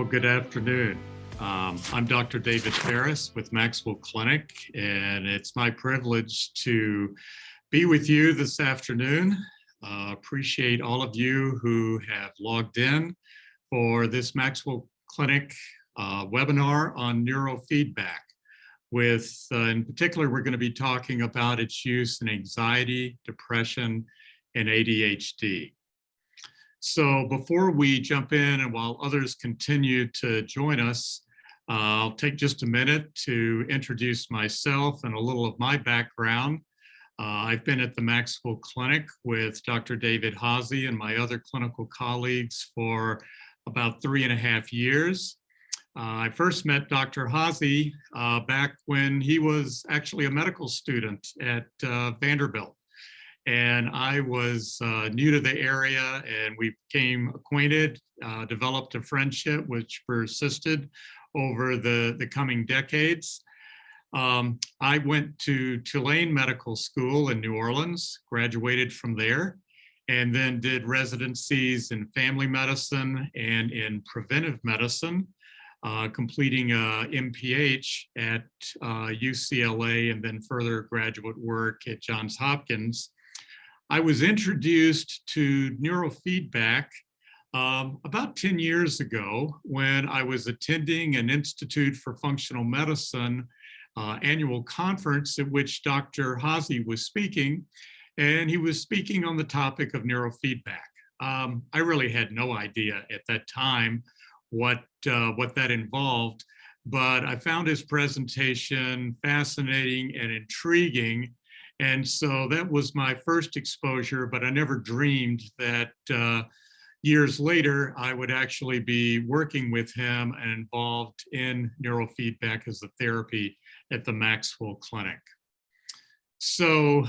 Well, good afternoon. I'm Dr. David Ferriss with MaxWell Clinic, and it's my privilege to be with you this afternoon. Appreciate all of you who have logged in for this MaxWell Clinic webinar on neurofeedback. In particular, we're going to be talking about its use in anxiety, depression, and ADHD. So before we jump in and while others continue to join us, I'll take just a minute to introduce myself and a little of my background. I've been at the MaxWell Clinic with Dr. David Haase and my other clinical colleagues for about 3.5 years. I first met Dr. Haase back when he was actually a medical student at Vanderbilt. And I was new to the area, and we became acquainted, developed a friendship which persisted over the coming decades. I went to Tulane Medical School in New Orleans, graduated from there, and then did residencies in family medicine and in preventive medicine, completing a MPH at UCLA and then further graduate work at Johns Hopkins. I was introduced to neurofeedback about 10 years ago when I was attending an Institute for Functional Medicine annual conference at which Dr. Haase was speaking, and he was speaking on the topic of neurofeedback. I really had no idea at that time what that involved, but I found his presentation fascinating and intriguing. And so that was my first exposure, but I never dreamed that years later, I would actually be working with him and involved in neurofeedback as a therapy at the MaxWell Clinic. So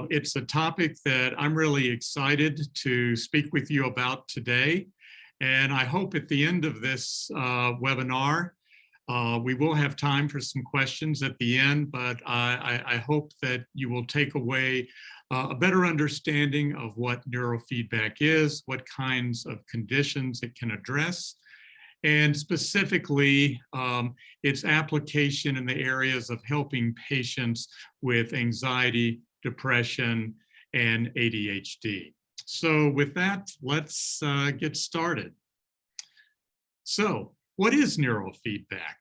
it's a topic that I'm really excited to speak with you about today. And I hope at the end of this webinar, we will have time for some questions at the end, but I hope that you will take away a better understanding of what neurofeedback is, what kinds of conditions it can address, and specifically its application in the areas of helping patients with anxiety, depression, and ADHD. So with that, let's get started. So, what is neurofeedback?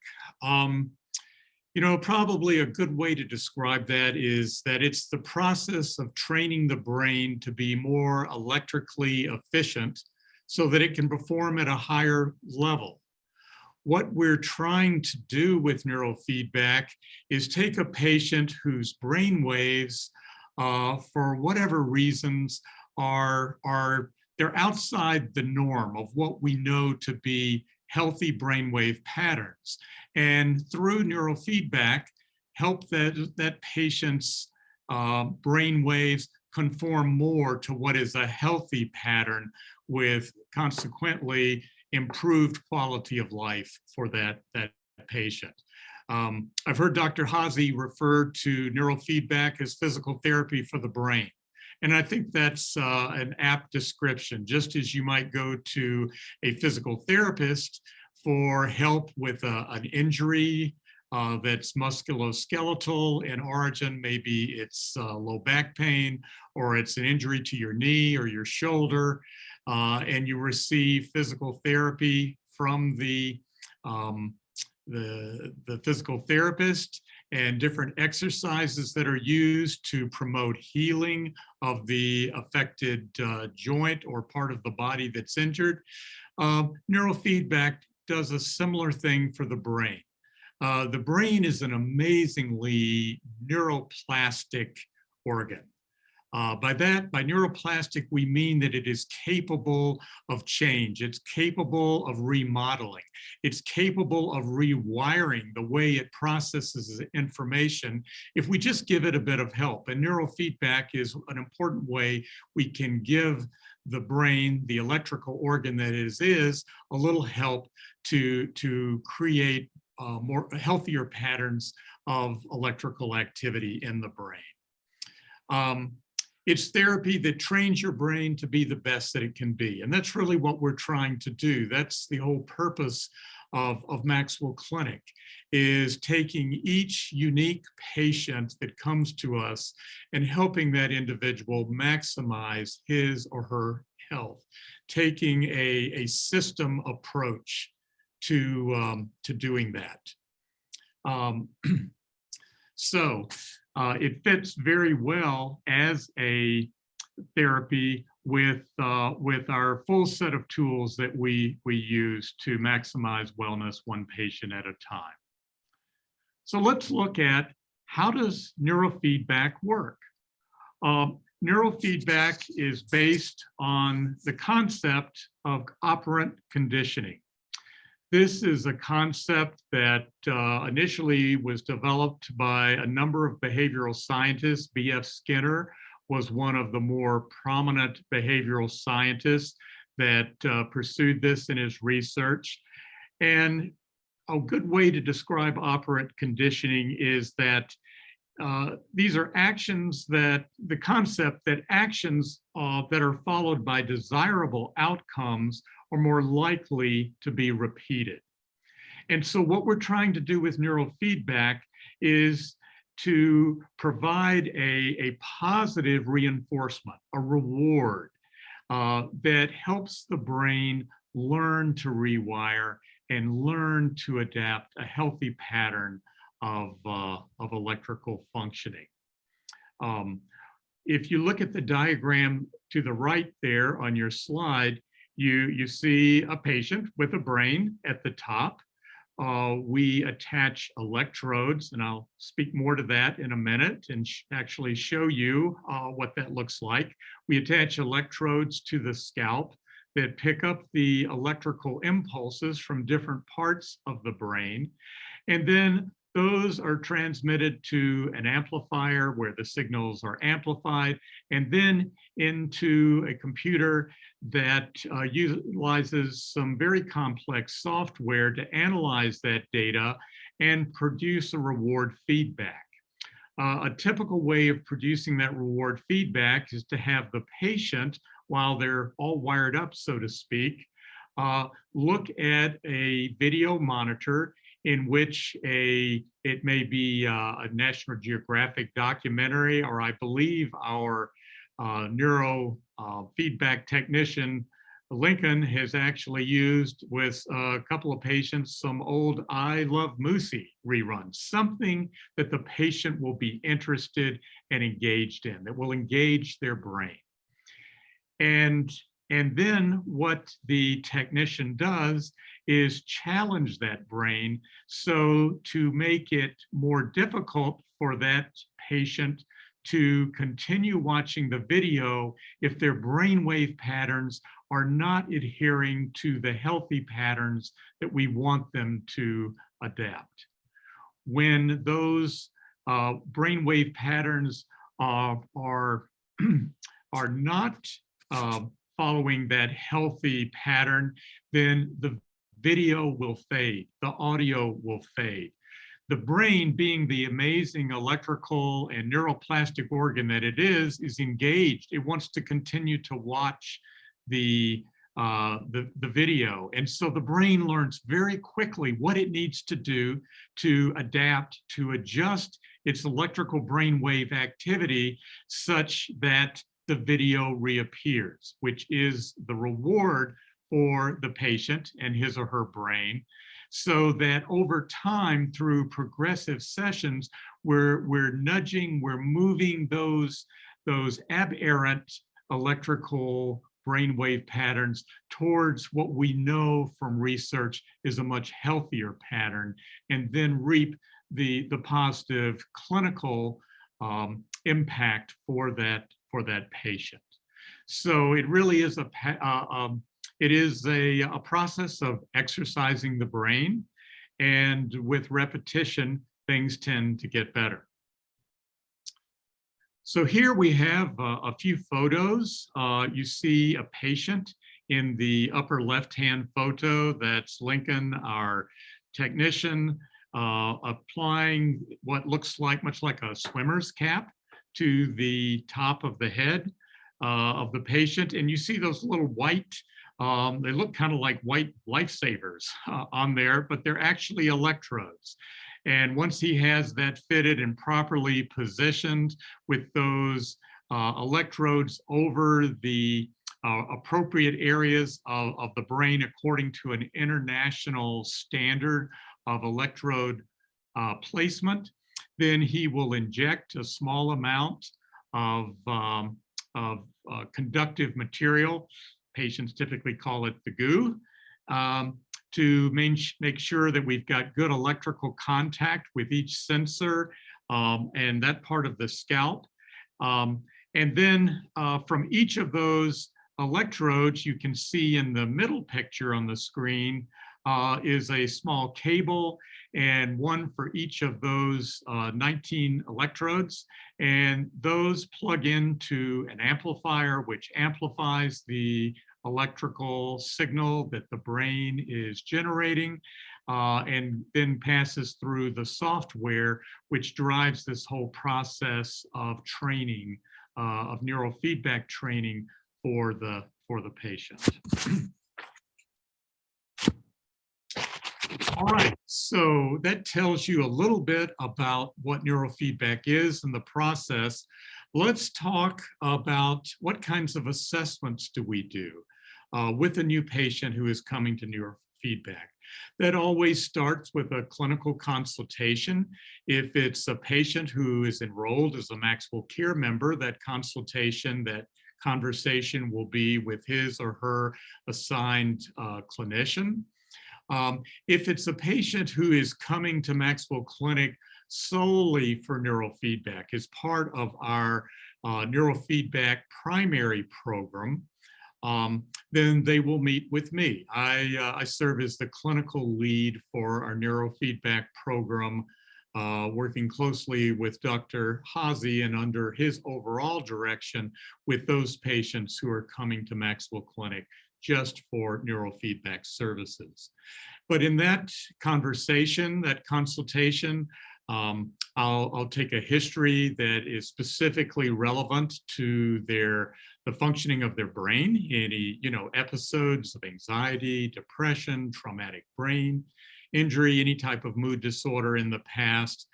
Probably a good way to describe that is that it's the process of training the brain to be more electrically efficient so that it can perform at a higher level. What we're trying to do with neurofeedback is take a patient whose brain waves, for whatever reasons, they're outside the norm of what we know to be healthy brainwave patterns, and through neurofeedback, help that patient's brainwaves conform more to what is a healthy pattern, with consequently improved quality of life for that patient. I've heard Dr. Haase refer to neurofeedback as physical therapy for the brain. And I think that's an apt description. Just as you might go to a physical therapist for help with an injury that's musculoskeletal in origin, maybe it's low back pain, or it's an injury to your knee or your shoulder, and you receive physical therapy from the physical therapist, and different exercises that are used to promote healing of the affected joint or part of the body that's injured. Neurofeedback does a similar thing for the brain. The brain is an amazingly neuroplastic organ. By neuroplastic, we mean that it is capable of change. It's capable of remodeling. It's capable of rewiring the way it processes information if we just give it a bit of help. And neurofeedback is an important way we can give the brain, the electrical organ that it is a little help to create more healthier patterns of electrical activity in the brain. It's therapy that trains your brain to be the best that it can be. And that's really what we're trying to do. That's the whole purpose of MaxWell Clinic, is taking each unique patient that comes to us and helping that individual maximize his or her health, taking a system approach to doing that. So it fits very well as a therapy with our full set of tools that we use to maximize wellness one patient at a time. So let's look at, how does neurofeedback work? Neurofeedback is based on the concept of operant conditioning. This is a concept that initially was developed by a number of behavioral scientists. B.F. Skinner was one of the more prominent behavioral scientists that pursued this in his research. And a good way to describe operant conditioning is that these are actions that, the concept that actions that are followed by desirable outcomes are more likely to be repeated. And so what we're trying to do with neurofeedback is to provide a positive reinforcement, a reward that helps the brain learn to rewire and learn to adapt a healthy pattern of electrical functioning. If you look at the diagram to the right there on your slide, you see a patient with a brain at the top. We attach electrodes, and I'll speak more to that in a minute and actually show you what that looks like. We attach electrodes to the scalp that pick up the electrical impulses from different parts of the brain. And then those are transmitted to an amplifier where the signals are amplified, and then into a computer that utilizes some very complex software to analyze that data and produce a reward feedback. A typical way of producing that reward feedback is to have the patient, while they're all wired up, so to speak, look at a video monitor in which it may be a National Geographic documentary, or I believe our neurofeedback technician, Lincoln, has actually used with a couple of patients some old I Love Lucy reruns, something that the patient will be interested and engaged in, that will engage their brain. And then what the technician does is challenge that brain so to make it more difficult for that patient to continue watching the video if their brainwave patterns are not adhering to the healthy patterns that we want them to adapt. When those brainwave patterns are not following that healthy pattern, then the video will fade, the audio will fade. The brain, being the amazing electrical and neuroplastic organ that it is engaged. It wants to continue to watch the video. And so the brain learns very quickly what it needs to do to adapt, to adjust its electrical brainwave activity such that the video reappears, which is the reward for the patient and his or her brain, so that over time, through progressive sessions, we're nudging, we're moving those aberrant electrical brainwave patterns towards what we know from research is a much healthier pattern, and then reap the positive clinical impact for that patient. So it really is a process of exercising the brain, and with repetition, things tend to get better. So here we have a few photos. You see a patient in the upper left-hand photo. That's Lincoln, our technician, applying what looks like much like a swimmer's cap to the top of the head of the patient. And you see those little white, they look kind of like white lifesavers on there, but they're actually electrodes. And once he has that fitted and properly positioned with those electrodes over the appropriate areas of the brain according to an international standard of electrode placement, then he will inject a small amount of conductive material. Patients typically call it the goo, to make sure that we've got good electrical contact with each sensor and that part of the scalp. And then from each of those electrodes, you can see in the middle picture on the screen is a small cable, and one for each of those 19 electrodes. And those plug into an amplifier, which amplifies the electrical signal that the brain is generating, and then passes through the software, which drives this whole process of training, of neurofeedback training for the patient. All right, so that tells you a little bit about what neurofeedback is and the process. Let's talk about what kinds of assessments do we do with a new patient who is coming to neurofeedback. That always starts with a clinical consultation. If it's a patient who is enrolled as a MaxWell Care member, that consultation, that conversation will be with his or her assigned clinician. If it's a patient who is coming to MaxWell Clinic solely for neurofeedback as part of our neurofeedback primary program, then they will meet with me. I serve as the clinical lead for our neurofeedback program, working closely with Dr. Haase and under his overall direction with those patients who are coming to MaxWell Clinic just for neurofeedback services. But in that conversation, that consultation, I'll take a history that is specifically relevant to the functioning of their brain, any episodes of anxiety, depression, traumatic brain injury, any type of mood disorder in the past.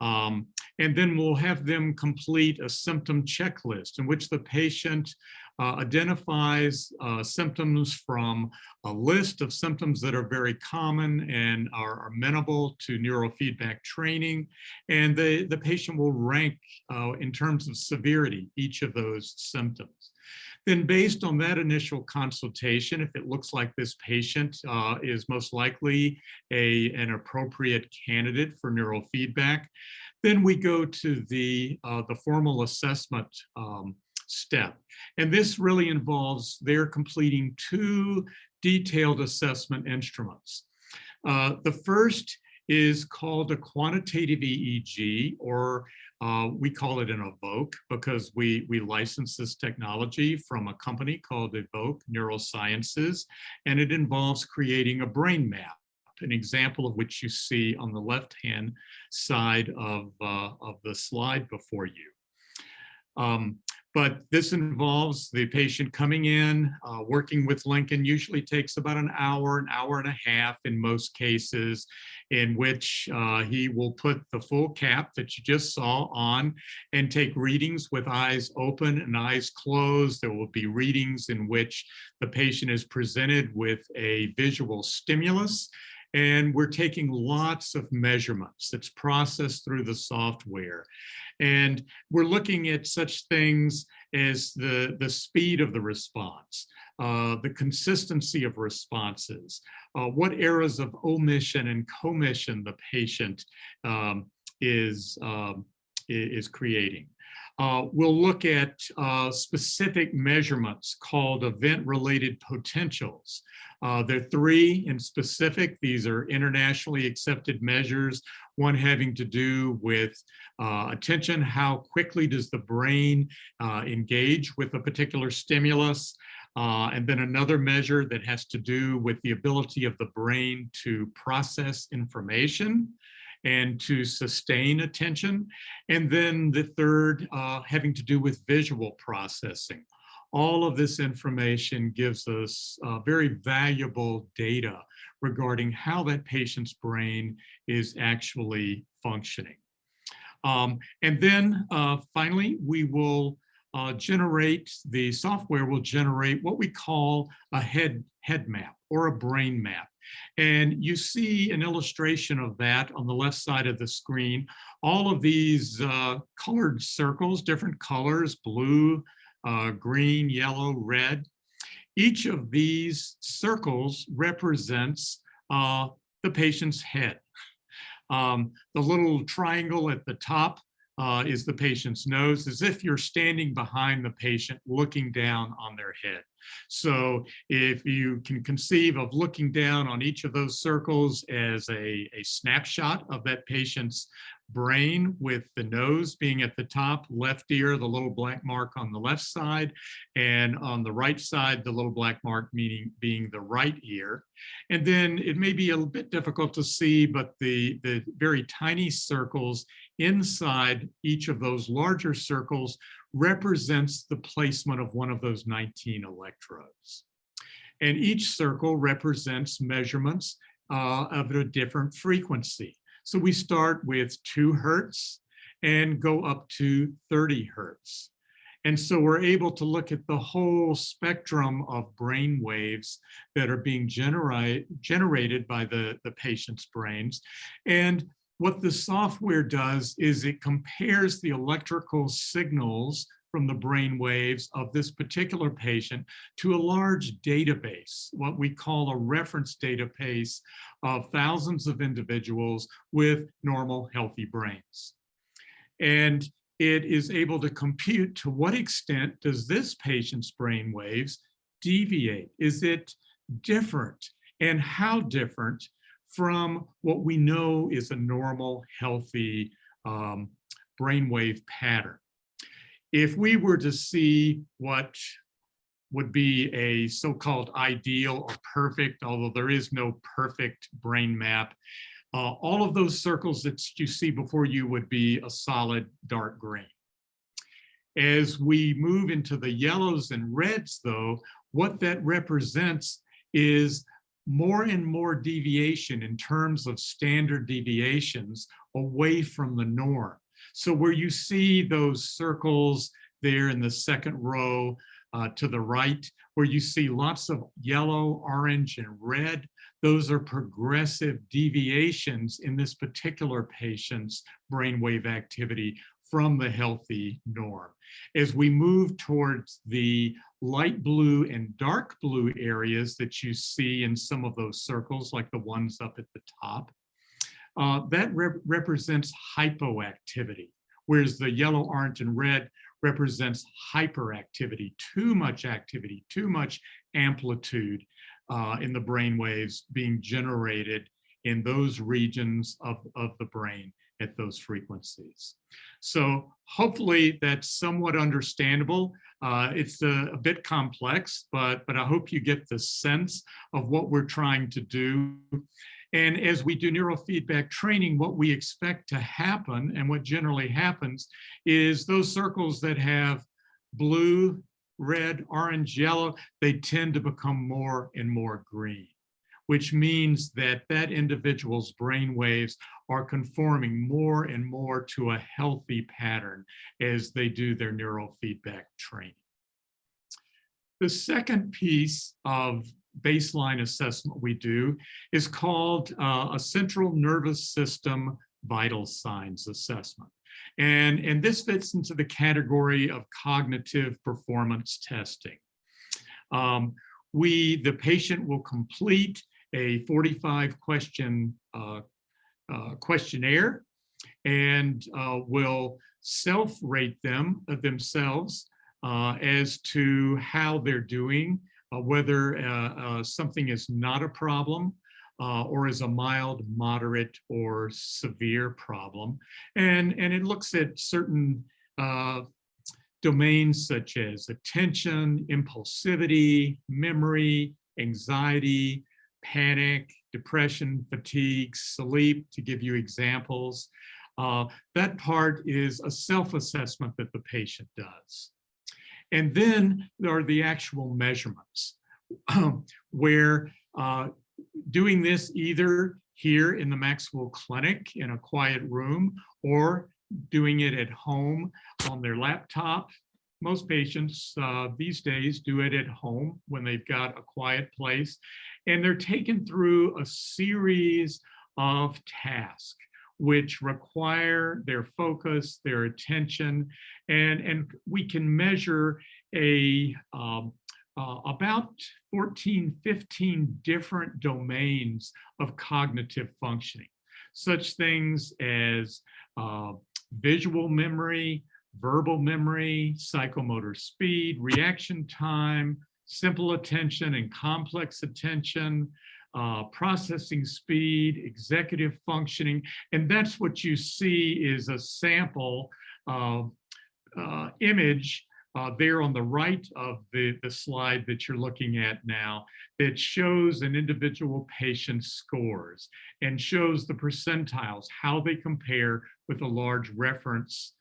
And then we'll have them complete a symptom checklist in which the patient identifies symptoms from a list of symptoms that are very common and are amenable to neurofeedback training. And the patient will rank in terms of severity each of those symptoms. Then based on that initial consultation, if it looks like this patient is most likely an appropriate candidate for neurofeedback, then we go to the formal assessment step. And this really involves their completing 2 detailed assessment instruments. The first is called a quantitative EEG, or we call it an Evoke because we license this technology from a company called Evoke Neurosciences, and it involves creating a brain map, an example of which you see on the left-hand side of the slide before you. But this involves the patient coming in, working with Lincoln, usually takes about an hour and a half in most cases, in which he will put the full cap that you just saw on and take readings with eyes open and eyes closed. There will be readings in which the patient is presented with a visual stimulus, and we're taking lots of measurements that's processed through the software. And we're looking at such things as the speed of the response, the consistency of responses, what eras of omission and commission the patient is creating. We'll look at specific measurements called event-related potentials. There are 3 in specific. These are internationally accepted measures, one having to do with attention, how quickly does the brain engage with a particular stimulus, and then another measure that has to do with the ability of the brain to process information. and to sustain attention. And then the third having to do with visual processing. All of this information gives us very valuable data regarding how that patient's brain is actually functioning. And then finally, we will the software will generate what we call a head map or a brain map. And you see an illustration of that on the left side of the screen. All of these colored circles, different colors, blue, green, yellow, red. Each of these circles represents the patient's head. The little triangle at the top is the patient's nose, as if you're standing behind the patient looking down on their head. So if you can conceive of looking down on each of those circles as a snapshot of that patient's brain, with the nose being at the top, left ear, the little black mark on the left side, and on the right side, the little black mark being the right ear. And then it may be a bit difficult to see, but the very tiny circles inside each of those larger circles represents the placement of one of those 19 electrodes. And each circle represents measurements of a different frequency. So we start with 2 hertz and go up to 30 hertz. And so we're able to look at the whole spectrum of brain waves that are being generated by the patient's brains. And what the software does is it compares the electrical signals from the brain waves of this particular patient to a large database, what we call a reference database of thousands of individuals with normal, healthy brains. And it is able to compute to what extent does this patient's brain waves deviate? Is it different? And how different from what we know is a normal, healthy brainwave pattern? If we were to see what would be a so-called ideal or perfect, although there is no perfect brain map, all of those circles that you see before you would be a solid dark green. As we move into the yellows and reds, though, what that represents is more and more deviation in terms of standard deviations away from the norm. So where you see those circles there in the second row to the right, where you see lots of yellow, orange, and red, those are progressive deviations in this particular patient's brainwave activity from the healthy norm. As we move towards the light blue and dark blue areas that you see in some of those circles, like the ones up at the top, that represents hypoactivity, whereas the yellow, orange, and red represents hyperactivity, too much activity, too much amplitude in the brain waves being generated in those regions of the brain at those frequencies. So hopefully that's somewhat understandable. It's a bit complex, but I hope you get the sense of what we're trying to do. And as we do neurofeedback training, what we expect to happen and what generally happens is those circles that have blue, red, orange, yellow, they tend to become more and more green, which means that that individual's brain waves are conforming more and more to a healthy pattern as they do their neurofeedback training. The second piece of baseline assessment we do is called a central nervous system vital signs assessment. And this fits into the category of cognitive performance testing. The patient will complete a 45-question questionnaire and will self-rate themselves as to how they're doing, whether something is not a problem or is a mild, moderate, or severe problem. And it looks at certain domains such as attention, impulsivity, memory, anxiety, panic, depression, fatigue, sleep, to give you examples. That part is a self-assessment that the patient does. And then there are the actual measurements where doing this either here in the MaxWell clinic in a quiet room or doing it at home on their laptop. Most patients these days do it at home when they've got a quiet place, and they're taken through a series of tasks which require their focus, their attention, and we can measure about 14, 15 different domains of cognitive functioning, such things as visual memory, verbal memory, psychomotor speed, reaction time, simple attention and complex attention, processing speed, executive functioning. And that's what you see is a sample image there on the right of the slide that you're looking at now, that shows an individual patient's scores and shows the percentiles, how they compare with a large reference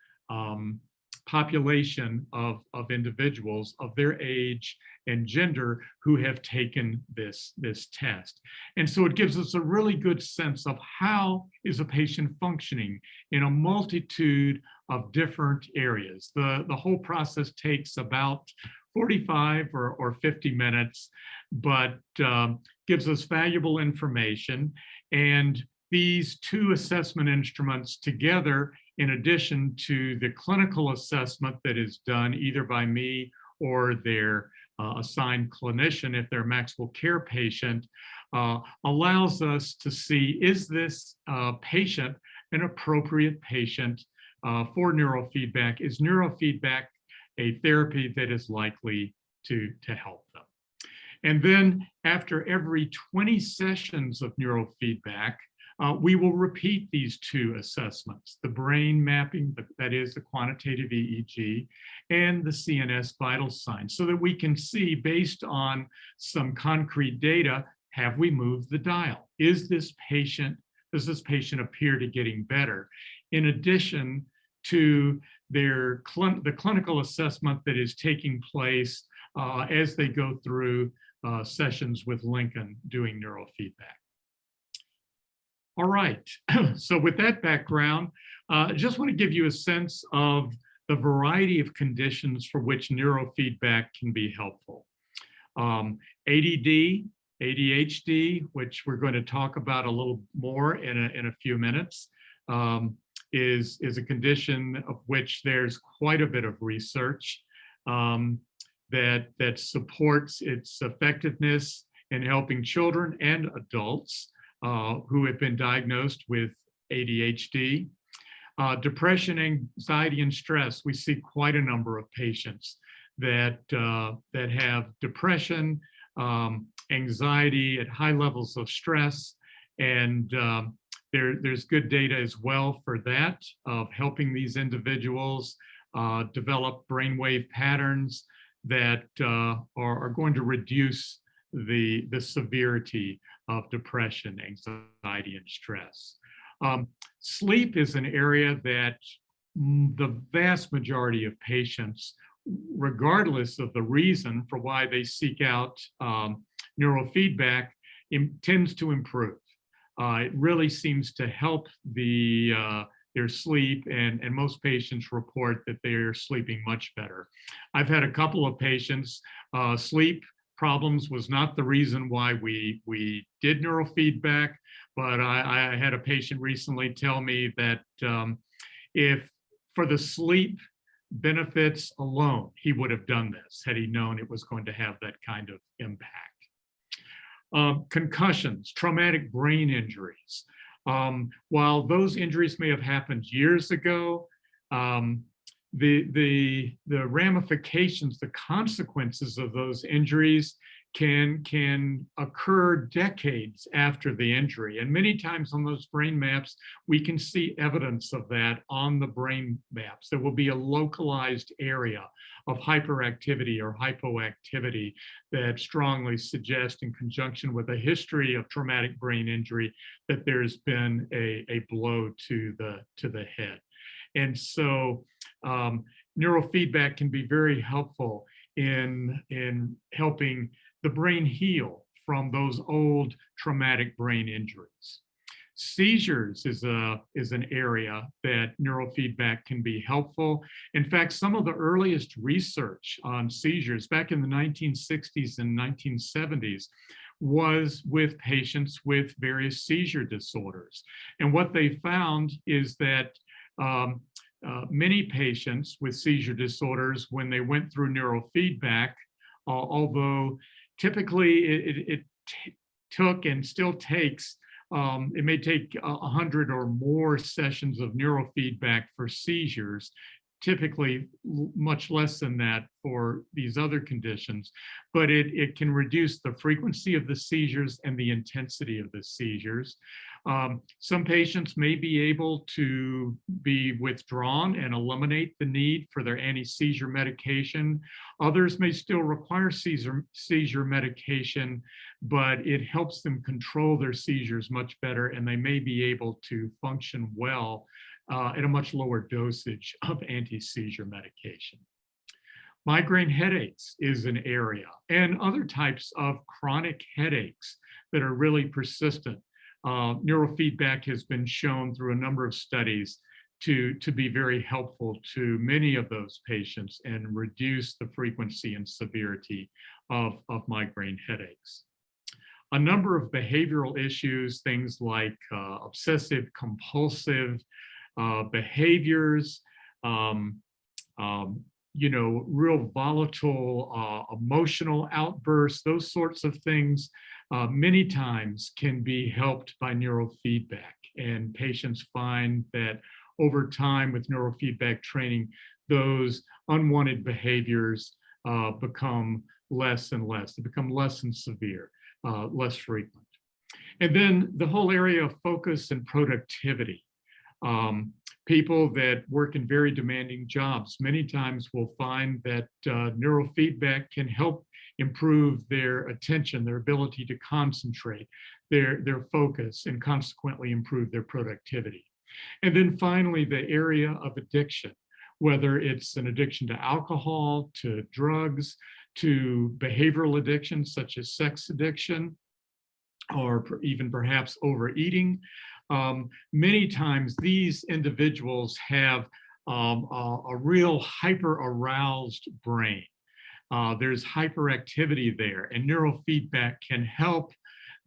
population of individuals of their age and gender who have taken this test. And so it gives us a really good sense of how is a patient functioning in a multitude of different areas. The whole process takes about 45 or 50 minutes, but gives us valuable information. And these two assessment instruments together, in addition to the clinical assessment that is done either by me or their assigned clinician if they're a MaxWell Care patient, allows us to see, is this patient an appropriate patient for neurofeedback? Is neurofeedback a therapy that is likely to help them? And then after every 20 sessions of neurofeedback, we will repeat these two assessments, the brain mapping, that is the quantitative EEG, and the CNS vital signs, so that we can see, based on some concrete data, have we moved the dial? Does this patient appear to getting better? In addition to the clinical assessment that is taking place as they go through sessions with Lincoln doing neurofeedback. All right, so with that background, I just want to give you a sense of the variety of conditions for which neurofeedback can be helpful. ADD, ADHD, which we're going to talk about a little more in a few minutes, is a condition of which there's quite a bit of research that supports its effectiveness in helping children and adults who have been diagnosed with ADHD. Depression, anxiety, and stress. We see quite a number of patients that have depression, anxiety, at high levels of stress, and there's good data as well for that, of helping these individuals develop brainwave patterns that are going to reduce the severity of depression, anxiety, and stress. Sleep is an area that the vast majority of patients, regardless of the reason for why they seek out neurofeedback, tends to improve. It really seems to help their sleep, and most patients report that they're sleeping much better. I've had a couple of patients, sleep problems was not the reason why we did neurofeedback, but I had a patient recently tell me that if for the sleep benefits alone, he would have done this had he known it was going to have that kind of impact. Concussions, traumatic brain injuries. While those injuries may have happened years ago, the ramifications, the consequences of those injuries can occur decades after the injury. And many times on those brain maps, we can see evidence of that on the brain maps. There will be a localized area of hyperactivity or hypoactivity that strongly suggest, in conjunction with a history of traumatic brain injury, that there's been a blow to the head. And so neurofeedback can be very helpful in helping the brain heal from those old traumatic brain injuries. Seizures is an area that neurofeedback can be helpful. In fact, some of the earliest research on seizures back in the 1960s and 1970s was with patients with various seizure disorders. And what they found is that many patients with seizure disorders, when they went through neurofeedback, although typically it took and still takes, it may take 100 or more sessions of neurofeedback for seizures, typically much less than that for these other conditions, but it can reduce the frequency of the seizures and the intensity of the seizures. Some patients may be able to be withdrawn and eliminate the need for their anti-seizure medication. Others may still require seizure medication, but it helps them control their seizures much better, and they may be able to function well at a much lower dosage of anti-seizure medication. Migraine headaches is an area, and other types of chronic headaches that are really persistent. Neurofeedback has been shown through a number of studies to be very helpful to many of those patients and reduce the frequency and severity of migraine headaches. A number of behavioral issues, things like obsessive compulsive behaviors, real volatile emotional outbursts, those sorts of things, many times can be helped by neurofeedback. And patients find that over time with neurofeedback training, those unwanted behaviors become less and less. They become less and severe, less frequent. And then the whole area of focus and productivity. People that work in very demanding jobs many times will find that neurofeedback can help improve their attention, their ability to concentrate, their focus, and consequently improve their productivity. And then finally, the area of addiction, whether it's an addiction to alcohol, to drugs, to behavioral addiction such as sex addiction, or even perhaps overeating. Many times these individuals have a real hyper-aroused brain. There's hyperactivity there, and neurofeedback can help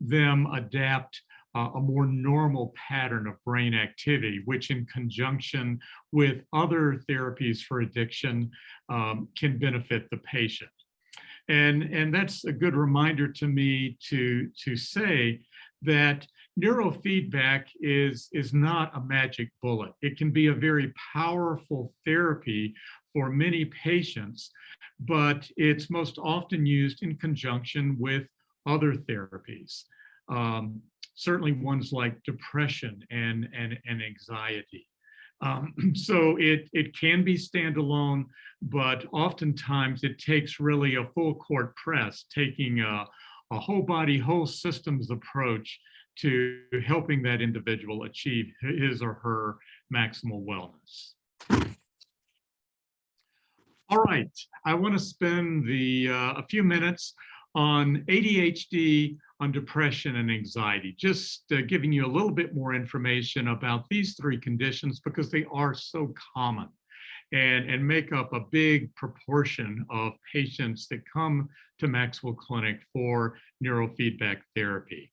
them adapt a more normal pattern of brain activity, which in conjunction with other therapies for addiction can benefit the patient. And that's a good reminder to me to say that neurofeedback is not a magic bullet. It can be a very powerful therapy for many patients, but it's most often used in conjunction with other therapies. Certainly ones like depression and anxiety. So it can be standalone, but oftentimes it takes really a full court press, taking a whole body, whole systems approach to helping that individual achieve his or her maximal wellness. All right, I want to spend a few minutes on ADHD, on depression and anxiety, just giving you a little bit more information about these three conditions because they are so common and make up a big proportion of patients that come to MaxWell Clinic for neurofeedback therapy.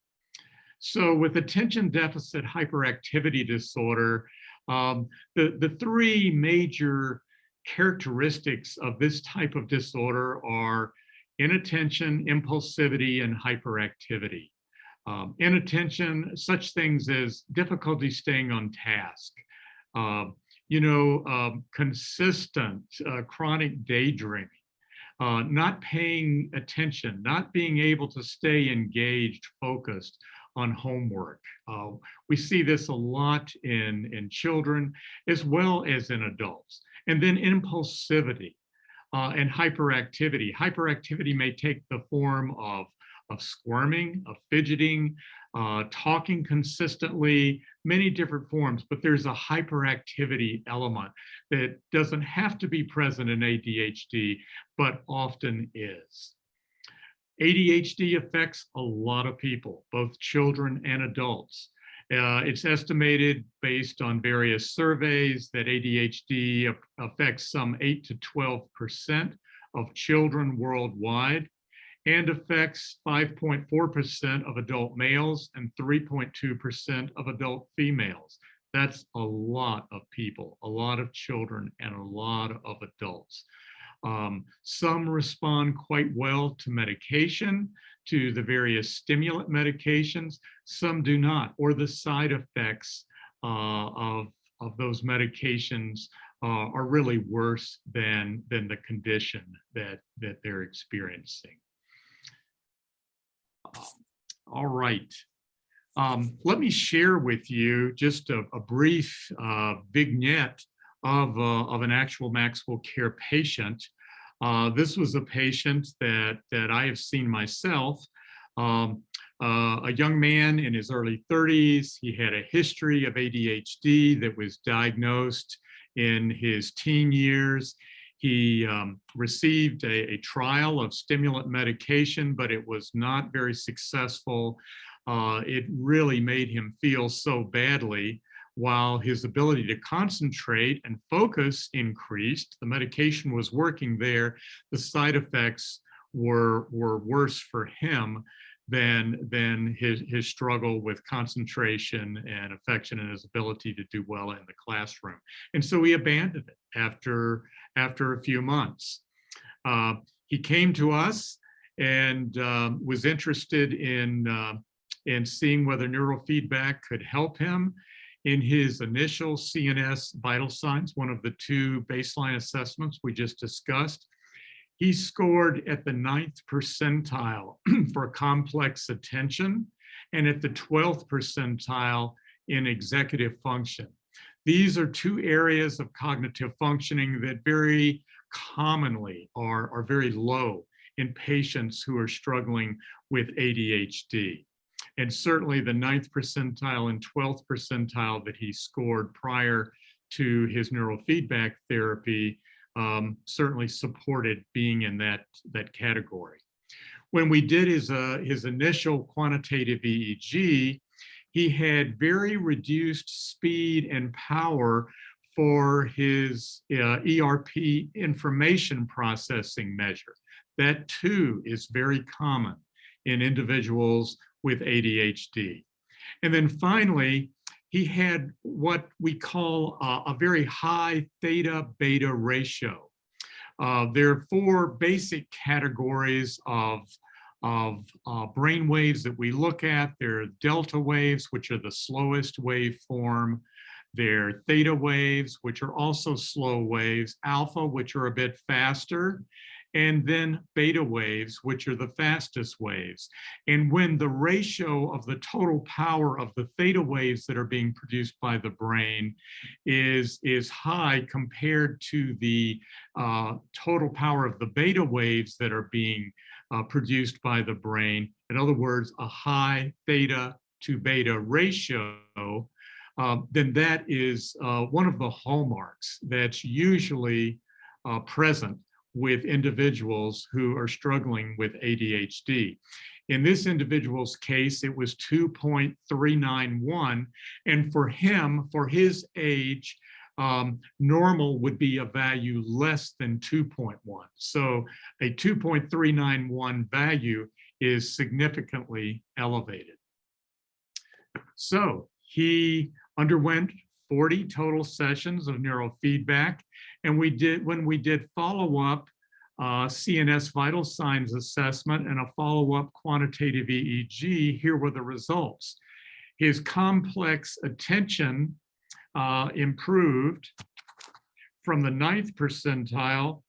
So with attention deficit hyperactivity disorder, the three major characteristics of this type of disorder are inattention, impulsivity, and hyperactivity. Inattention, such things as difficulty staying on task, consistent chronic daydreaming, not paying attention, not being able to stay engaged, focused on homework. We see this a lot in children as well as in adults. And then impulsivity and hyperactivity. Hyperactivity may take the form of squirming, of fidgeting, talking consistently, many different forms, but there's a hyperactivity element that doesn't have to be present in ADHD, but often is. ADHD affects a lot of people, both children and adults. It's estimated based on various surveys that ADHD affects some 8 to 12% of children worldwide and affects 5.4% of adult males and 3.2% of adult females. That's a lot of people, a lot of children, and a lot of adults. Some respond quite well to medication, to the various stimulant medications. Some do not, or the side effects of those medications are really worse than the condition that they're experiencing. All right. Let me share with you just a brief vignette of an actual MaxWell Care patient. This was a patient that I have seen myself, a young man in his early 30s. He had a history of ADHD that was diagnosed in his teen years. He received a trial of stimulant medication, but it was not very successful. It really made him feel so badly. While his ability to concentrate and focus increased, the medication was working there, the side effects were worse for him than his struggle with concentration and affection and his ability to do well in the classroom. And so he abandoned it after a few months. He came to us and was interested in seeing whether neurofeedback could help him. In his initial CNS vital signs, one of the two baseline assessments we just discussed, he scored at the 9th percentile for complex attention and at the 12th percentile in executive function. These are two areas of cognitive functioning that very commonly are very low in patients who are struggling with ADHD. And certainly the 9th percentile and 12th percentile that he scored prior to his neurofeedback therapy certainly supported being in that category. When we did his initial quantitative EEG, he had very reduced speed and power for his ERP information processing measure. That too is very common in individuals with ADHD. And then finally, he had what we call a very high theta-beta ratio. There are 4 basic categories of brain waves that we look at. There are delta waves, which are the slowest waveform. There are theta waves, which are also slow waves, alpha, which are a bit faster, and then beta waves, which are the fastest waves. And when the ratio of the total power of the theta waves that are being produced by the brain is high compared to the total power of the beta waves that are being produced by the brain, in other words, a high theta to beta ratio, then that is one of the hallmarks that's usually present with individuals who are struggling with ADHD. In this individual's case, it was 2.391. And for him, for his age, normal would be a value less than 2.1. So a 2.391 value is significantly elevated. So he underwent 40 total sessions of neurofeedback. And when we did follow-up CNS vital signs assessment and a follow-up quantitative EEG, here were the results. His complex attention improved from the 9th percentile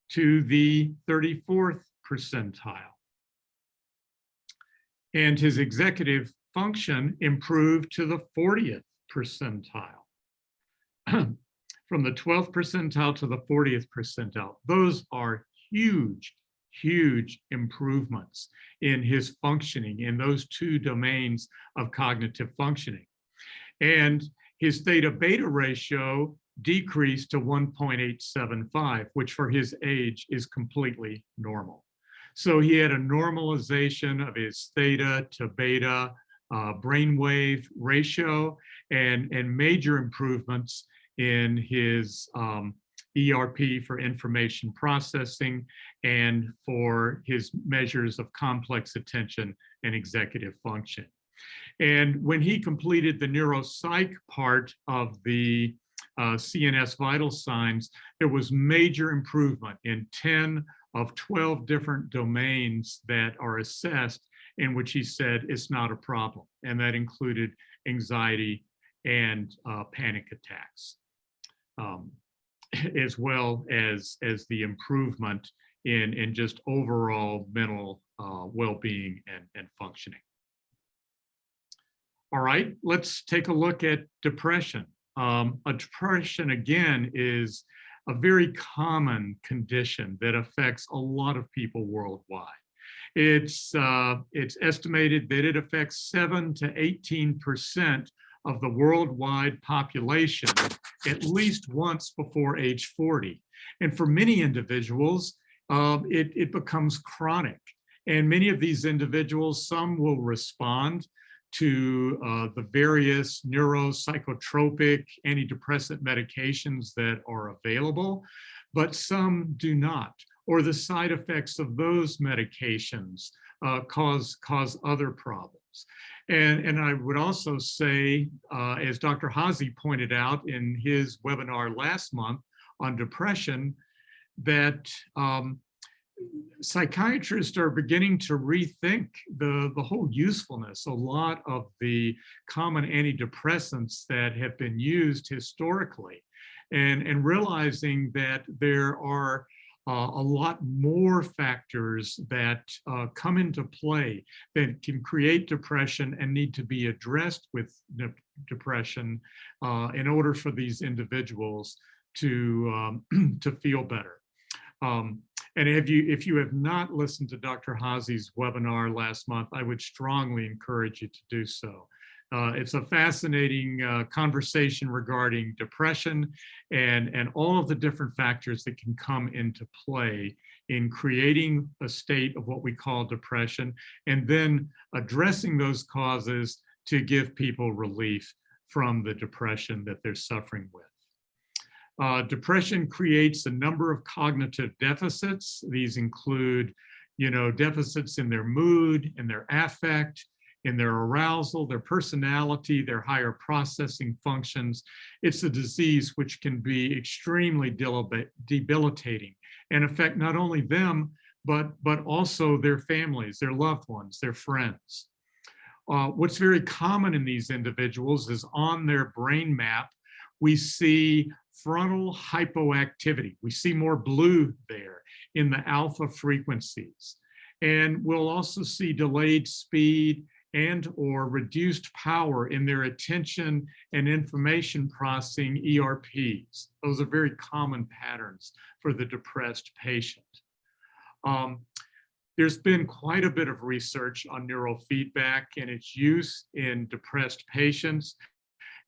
to the 34th percentile. And his executive function improved to the 40th percentile. From the 12th percentile to the 40th percentile. Those are huge, huge improvements in his functioning in those two domains of cognitive functioning. And his theta beta ratio decreased to 1.875, which for his age is completely normal. So he had a normalization of his theta to beta brainwave ratio and major improvements in his ERP for information processing and for his measures of complex attention and executive function. And when he completed the neuropsych part of the CNS vital signs, there was major improvement in 10 of 12 different domains that are assessed in which he said it's not a problem. And that included anxiety and panic attacks, as well as the improvement in just overall mental well-being and functioning. All right, let's take a look at depression. A depression, again, is a very common condition that affects a lot of people worldwide. It's estimated that it affects 7 to 18% of the worldwide population at least once before age 40. And for many individuals, it becomes chronic. And many of these individuals, some will respond to the various neuropsychotropic antidepressant medications that are available, but some do not, or the side effects of those medications cause other problems. And I would also say, as Dr. Haase pointed out in his webinar last month on depression, that psychiatrists are beginning to rethink the whole usefulness. A lot of the common antidepressants that have been used historically, and realizing that there are a lot more factors that come into play that can create depression and need to be addressed with depression in order for these individuals to feel better. And if you have not listened to Dr. Haase's webinar last month, I would strongly encourage you to do so. It's a fascinating conversation regarding depression and all of the different factors that can come into play in creating a state of what we call depression, and then addressing those causes to give people relief from the depression that they're suffering with. Depression creates a number of cognitive deficits. These include, deficits in their mood, in their affect, in their arousal, their personality, their higher processing functions. It's a disease which can be extremely debilitating and affect not only them, but also their families, their loved ones, their friends. What's very common in these individuals is on their brain map, we see frontal hypoactivity. We see more blue there in the alpha frequencies. And we'll also see delayed speed and or reduced power in their attention and information processing ERPs. Those are very common patterns for the depressed patient. There's been quite a bit of research on neurofeedback and its use in depressed patients.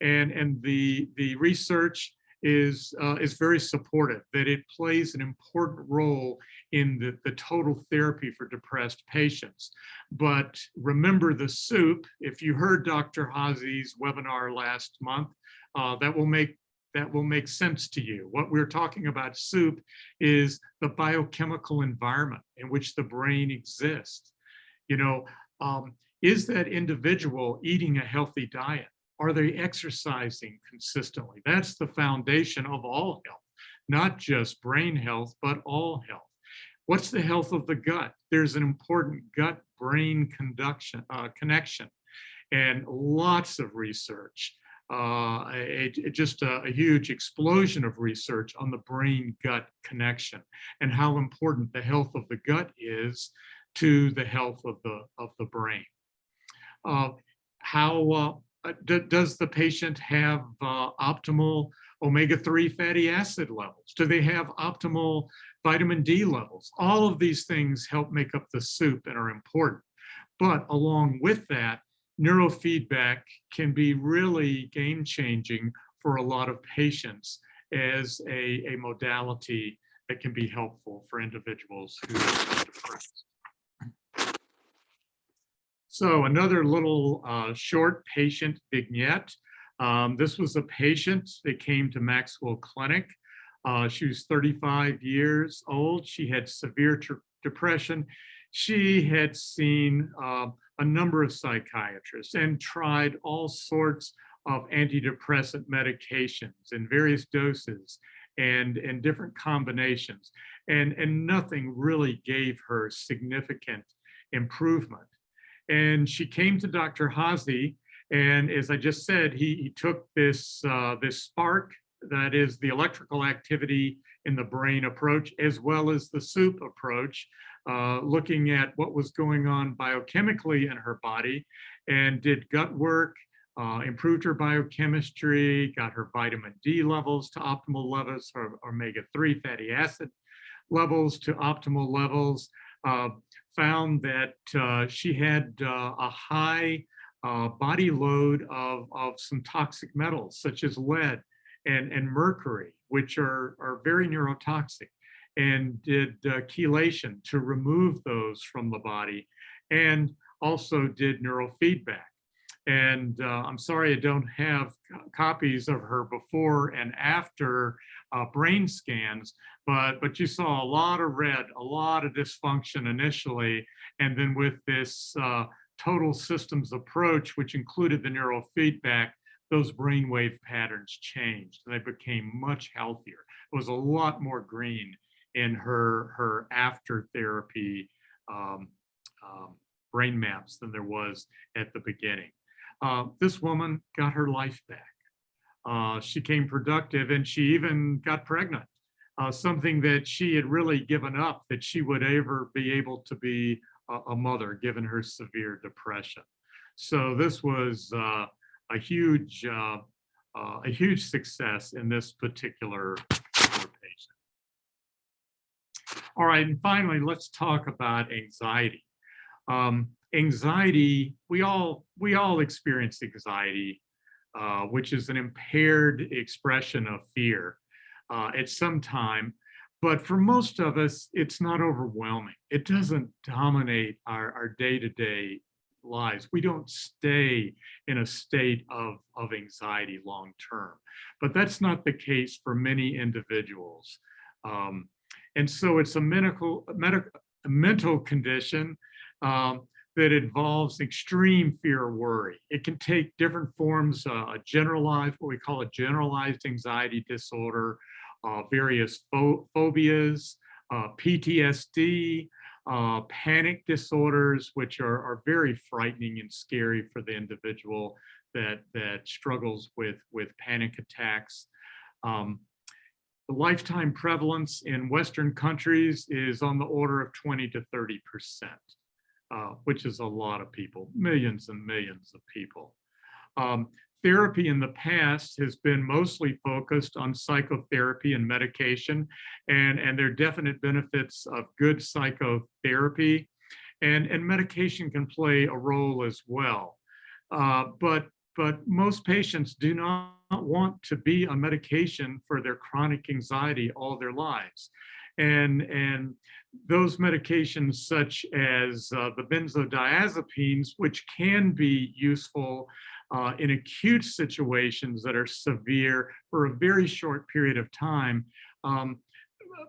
And the research is very supportive, that it plays an important role in the total therapy for depressed patients. But remember the soup. If you heard Dr. Haase's webinar last month, that will make sense to you. What we're talking about soup is the biochemical environment in which the brain exists. Is that individual eating a healthy diet? Are they exercising consistently? That's the foundation of all health, not just brain health, but all health. What's the health of the gut? There's an important gut-brain connection, and lots of research just a huge explosion of research on the brain-gut connection and how important the health of the gut is to the health of the brain. Does the patient have optimal omega-3 fatty acid levels? Do they have optimal vitamin D levels? All of these things help make up the soup and are important. But along with that, neurofeedback can be really game-changing for a lot of patients as a modality that can be helpful for individuals who are depressed. So another little short patient vignette. This was a patient that came to MaxWell Clinic. She was 35 years old. She had severe depression. She had seen a number of psychiatrists and tried all sorts of antidepressant medications in various doses and different combinations. And nothing really gave her significant improvement. And she came to Dr. Haase, and as I just said, he took this spark, that is the electrical activity in the brain approach, as well as the soup approach, looking at what was going on biochemically in her body, and did gut work, improved her biochemistry, got her vitamin D levels to optimal levels, her omega-3 fatty acid levels to optimal levels, found that she had a high body load of some toxic metals such as lead and mercury, which are very neurotoxic, and did chelation to remove those from the body, and also did neurofeedback. And I'm sorry I don't have copies of her before and after brain scans, but you saw a lot of red, a lot of dysfunction initially, and then with this total systems approach, which included the neurofeedback, those brainwave patterns changed. They became much healthier. It was a lot more green in her after therapy brain maps than there was at the beginning. This woman got her life back. She became productive, and she even got pregnant, something that she had really given up, that she would ever be able to be a mother given her severe depression. So this was a huge success in this particular patient. All right, and finally, let's talk about anxiety. Anxiety, we all experience anxiety, which is an impaired expression of fear at some time. But for most of us, it's not overwhelming. It doesn't dominate our day-to-day lives. We don't stay in a state of anxiety long term. But that's not the case for many individuals. And so it's a mental condition that involves extreme fear or worry. It can take different forms, what we call a generalized anxiety disorder, various phobias, PTSD, panic disorders, which are very frightening and scary for the individual that struggles with panic attacks. The lifetime prevalence in Western countries is on the order of 20 to 30%, which is a lot of people, millions and millions of people. Therapy in the past has been mostly focused on psychotherapy and medication, and there are definite benefits of good psychotherapy, and medication can play a role as well. But most patients do not want to be on medication for their chronic anxiety all their lives. And those medications such as the benzodiazepines, which can be useful in acute situations that are severe for a very short period of time,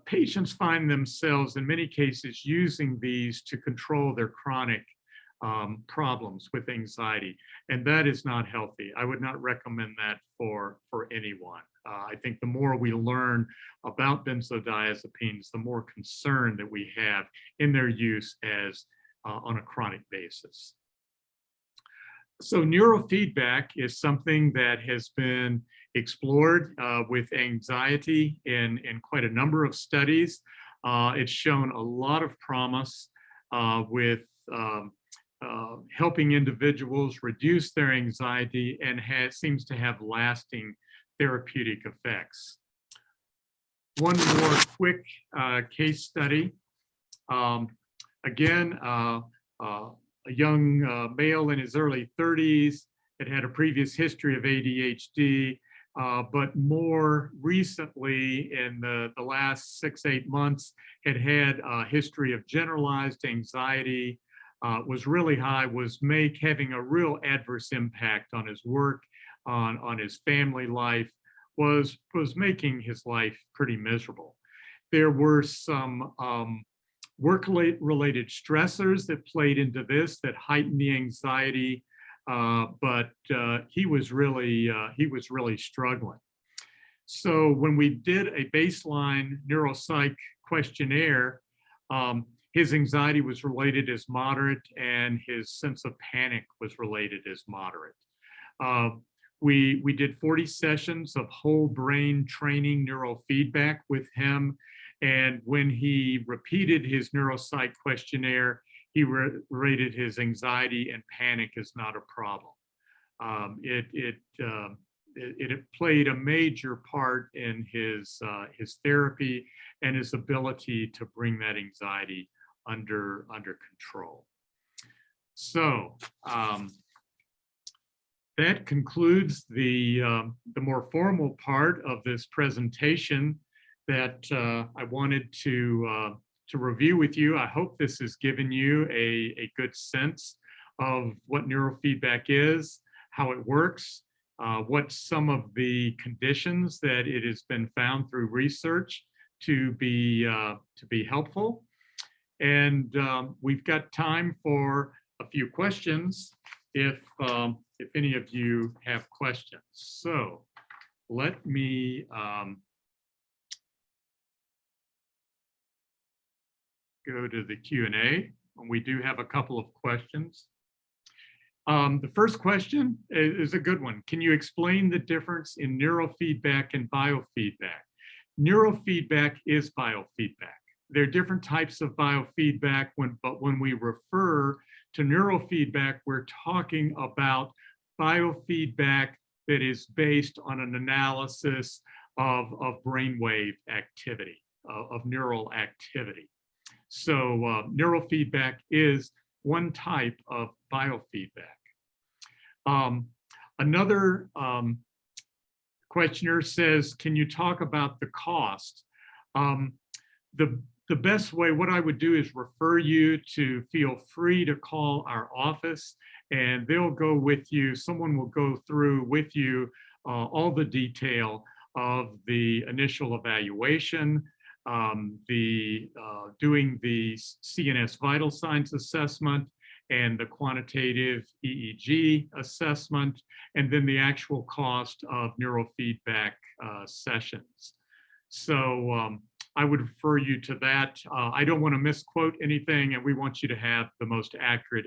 patients find themselves in many cases using these to control their chronic problems with anxiety, and that is not healthy. I would not recommend that for anyone. I think the more we learn about benzodiazepines, the more concern that we have in their use as on a chronic basis. So neurofeedback is something that has been explored with anxiety in quite a number of studies. It's shown a lot of promise with helping individuals reduce their anxiety and seems to have lasting therapeutic effects. One more quick case study. Again, a young male in his early 30s had a previous history of ADHD, but more recently, in the last 6-8 months, had a history of generalized anxiety, was really high, was having a real adverse impact on his work, on his family life, was making his life pretty miserable. There were some work-related stressors that played into this that heightened the anxiety, but he was really struggling. So when we did a baseline neuropsych questionnaire, his anxiety was rated as moderate, and his sense of panic was rated as moderate. We did 40 sessions of whole brain training neurofeedback with him. And when he repeated his neuropsych questionnaire, he rated his anxiety and panic as not a problem. It played a major part in his therapy and his ability to bring that anxiety under control. So that concludes the more formal part of this presentation that I wanted to review with you. I hope this has given you a good sense of what neurofeedback is, how it works, what some of the conditions that it has been found through research to be helpful. And we've got time for a few questions if any of you have questions. So let me go to the Q&A. We do have a couple of questions. The first question is a good one. Can you explain the difference in neurofeedback and biofeedback? Neurofeedback is biofeedback. There are different types of biofeedback, but when we refer to neurofeedback, we're talking about biofeedback that is based on an analysis of brainwave activity, of neural activity. So neurofeedback is one type of biofeedback. Another questioner says, can you talk about the cost? The best way, what I would do is refer you to, feel free to call our office, and they'll go with you. Someone will go through with you all the detail of the initial evaluation, doing the CNS vital signs assessment and the quantitative EEG assessment, and then the actual cost of neurofeedback sessions. So I would refer you to that. I don't want to misquote anything, and we want you to have the most accurate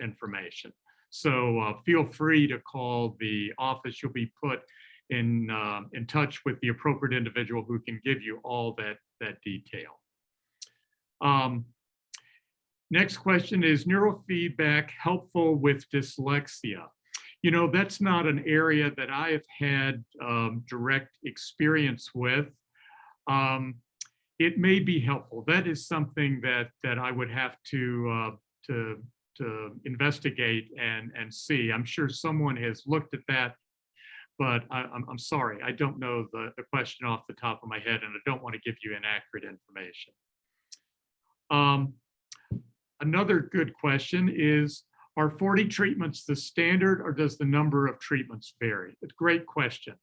information. So feel free to call the office. You'll be put in touch with the appropriate individual who can give you all that detail. Next question is neurofeedback helpful with dyslexia? You know, that's not an area that I have had direct experience with. It may be helpful. That is something that I would have to investigate and see. I'm sure someone has looked at that, but I'm sorry, I don't know the question off the top of my head, and I don't want to give you inaccurate information. Another good question is, are 40 treatments the standard, or does the number of treatments vary? It's a great question.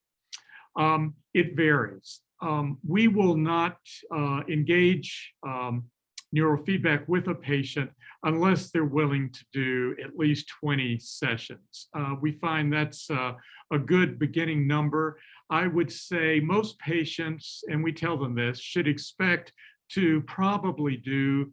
It varies. We will not engage neurofeedback with a patient unless they're willing to do at least 20 sessions. We find that's a good beginning number. I would say most patients, and we tell them this, should expect to probably do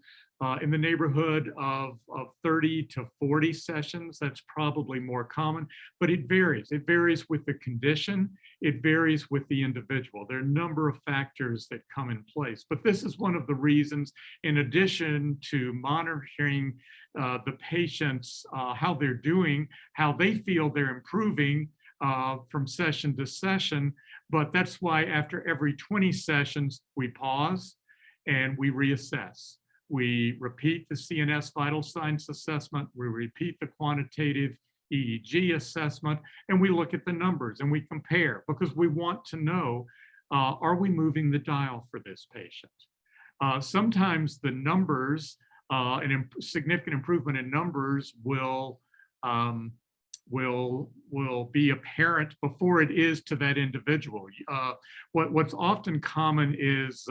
in the neighborhood of 30 to 40 sessions. That's probably more common, but it varies. It varies with the condition. It varies with the individual. There are a number of factors that come in place, but this is one of the reasons, in addition to monitoring the patients, how they're doing, how they feel they're improving from session to session. But that's why after every 20 sessions, we pause and we reassess. We repeat the CNS vital signs assessment, we repeat the quantitative EEG assessment, and we look at the numbers and we compare, because we want to know, are we moving the dial for this patient? Sometimes the numbers, significant improvement in numbers will be apparent before it is to that individual. What's often common is,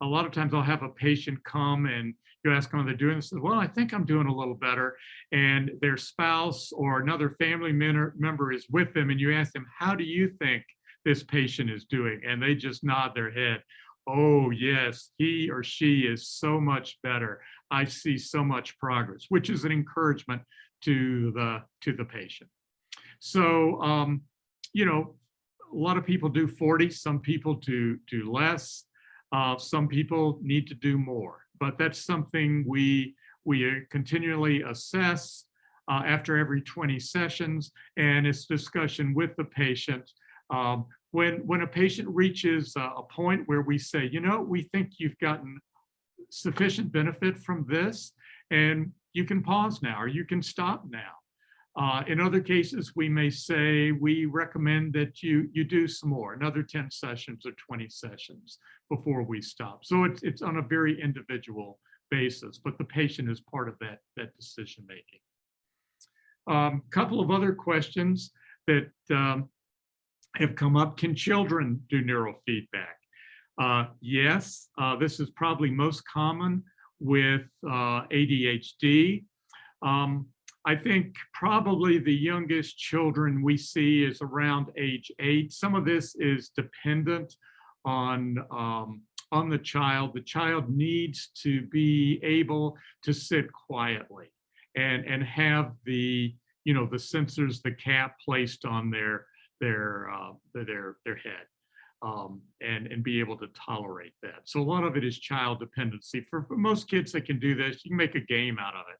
a lot of times I'll have a patient come and you ask them how they're doing. They say, well, I think I'm doing a little better. And their spouse or another family member is with them, and you ask them, how do you think this patient is doing? And they just nod their head. Oh, yes, he or she is so much better. I see so much progress, which is an encouragement to the patient. So, you know, a lot of people do 40, some people do less. Some people need to do more, but that's something we continually assess after every 20 sessions, and it's discussion with the patient. When a patient reaches a point where we say, you know, we think you've gotten sufficient benefit from this, and you can pause now, or you can stop now. In other cases, we may say, we recommend that you do some more, another 10 sessions or 20 sessions before we stop. So it's on a very individual basis, but the patient is part of that decision making. Couple of other questions that have come up. Can children do neurofeedback? Yes, this is probably most common with ADHD. I think probably the youngest children we see is around age 8. Some of this is dependent on the child. The child needs to be able to sit quietly and have the, you know, the sensors, the cap placed on their head, and be able to tolerate that. So a lot of it is child dependency. For most kids that can do this, you can make a game out of it.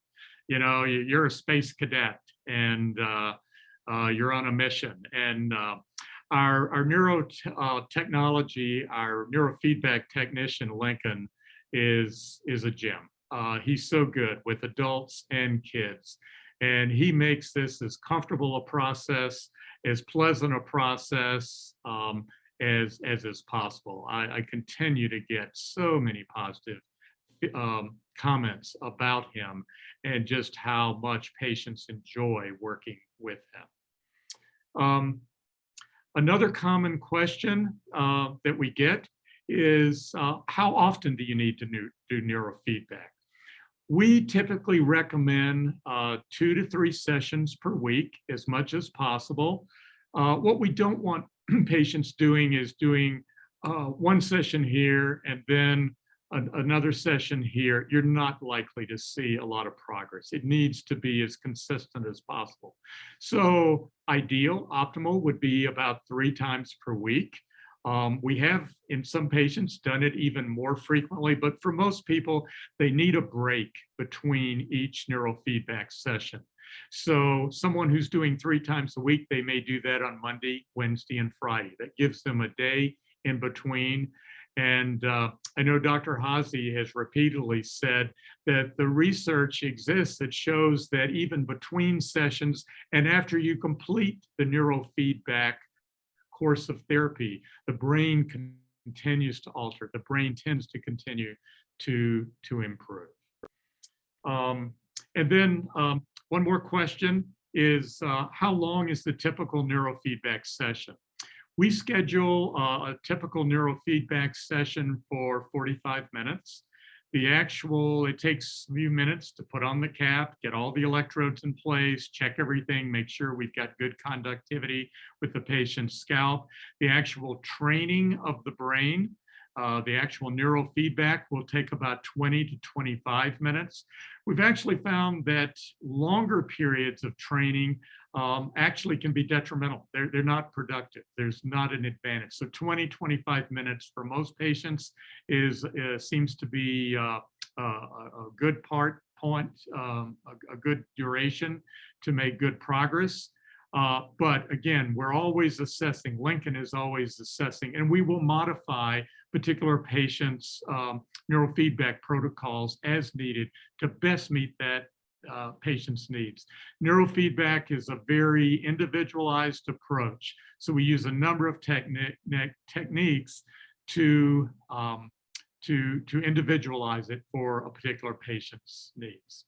You know, you're a space cadet and you're on a mission. And our neurotechnology, our neurofeedback technician, Lincoln, is a gem. He's so good with adults and kids. And he makes this as comfortable a process, as pleasant a process as is possible. I continue to get so many positive comments about him and just how much patients enjoy working with him. Another common question that we get is, how often do you need to do neurofeedback? We typically recommend 2 to 3 sessions per week, as much as possible. What we don't want patients doing is doing one session here and then another session here. You're not likely to see a lot of progress. It needs to be as consistent as possible. So ideal, optimal would be about 3 times per week. We have, in some patients, done it even more frequently, but for most people, they need a break between each neurofeedback session. So someone who's doing 3 times a week, they may do that on Monday, Wednesday, and Friday. That gives them a day in between. And I know Dr. Haase has repeatedly said that the research exists that shows that even between sessions and after you complete the neurofeedback course of therapy, the brain continues to alter. The brain tends to continue to improve. And then one more question is, how long is the typical neurofeedback session? We schedule a typical neurofeedback session for 45 minutes. It takes a few minutes to put on the cap, get all the electrodes in place, check everything, make sure we've got good conductivity with the patient's scalp. The actual training of the brain The actual neurofeedback will take about 20 to 25 minutes. We've actually found that longer periods of training actually can be detrimental. They're not productive. There's not an advantage. So 20, 25 minutes for most patients seems to be a good point, a good duration to make good progress. But again, we're always assessing. Lincoln is always assessing, and we will modify particular patients' neurofeedback protocols as needed to best meet that patient's needs. Neurofeedback is a very individualized approach. So we use a number of techniques to individualize it for a particular patient's needs.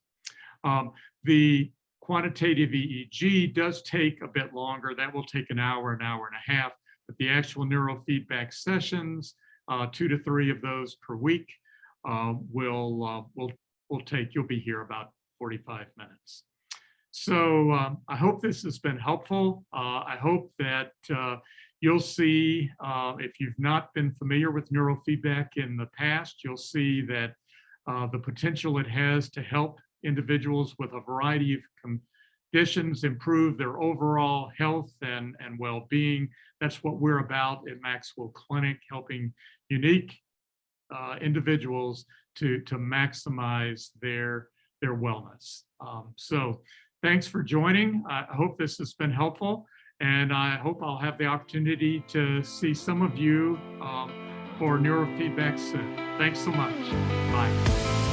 The quantitative EEG does take a bit longer. That will take an hour and a half, but the actual neurofeedback sessions, 2 to 3 of those per week, will take, you'll be here about 45 minutes. So I hope this has been helpful. I hope that you'll see, if you've not been familiar with neurofeedback in the past, you'll see that the potential it has to help individuals with a variety of conditions improve their overall health and well-being. That's what we're about at MaxWell Clinic, helping unique individuals to maximize their wellness. So thanks for joining. I hope this has been helpful, and I hope I'll have the opportunity to see some of you for neurofeedback soon. Thanks so much. Bye.